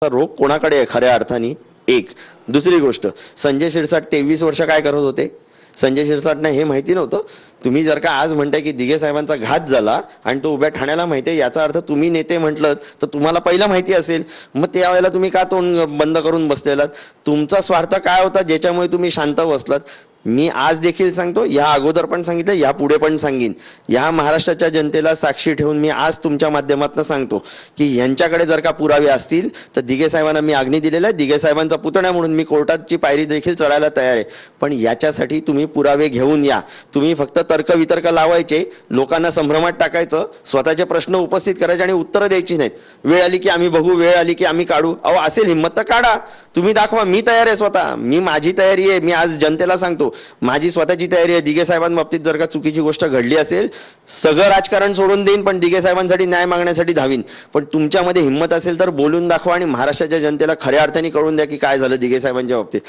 रोग कोणाकडे आहे खऱ्या अर्थाने? एक. दुसरी गोष्ट, संजय शिरसाट 23 वर्ष काय करत होते? संजय शिरसाटना हे माहिती नव्हतं? तुम्ही जर का आज म्हणताय की दिघे साहेबांचा घात झाला आणि तो उभ्या ठाण्याला माहिती आहे, याचा अर्थ तुम्ही नेते म्हटलं तर तुम्हाला पहिला माहिती असेल. मग त्यावेळेला तुम्ही का तोंड बंद करून बसलेलात? तुमचा स्वार्थ काय होता ज्याच्यामुळे तुम्ही शांत बसलात? मी आज देखील सांगतो, या अगोदर पण सांगितलं, या पुढे पण सांगेन. या महाराष्ट्राच्या जनतेला साक्षी ठेवून मी आज तुमच्या माध्यमातून सांगतो की यांच्याकडे जर का पुरावे असतील तर दिघे साहेबांना मी आग्नी दिलेला आहे. दिघे साहेबांचा पुतण्या म्हणून मी कोर्टाची पायरी देखील चढायला तयार आहे. पण याच्यासाठी तुम्ही पुरावे घेऊन या. तुम्ही फक्त तर्कवितर्क लावायचे, लोकांना संभ्रमात टाकायचं, स्वतःचे प्रश्न उपस्थित करायचे आणि उत्तरं द्यायची नाहीत. वेळ आली की आम्ही बघू, वेळ आली की आम्ही काढू. अहो, असेल हिंमत तर काढा. तुम्ही दाखवा. मी तयार आहे स्वतः. माझी तयारी आहे. मी आज जनतेला सांगतो माझी स्वतःची तयारी आहे. दिघे साहेबांबाबतीत जर का चुकीची गोष्ट घडली असेल, सगळं राजकारण सोडून देईन, पण दिघे साहेबांसाठी न्याय मागण्यासाठी धावीन. पण तुमच्यामध्ये हिंमत असेल तर बोलून दाखवा आणि महाराष्ट्राच्या जनतेला खऱ्या अर्थाने कळून द्या की काय झालं दिघे साहेबांच्या बाबतीत.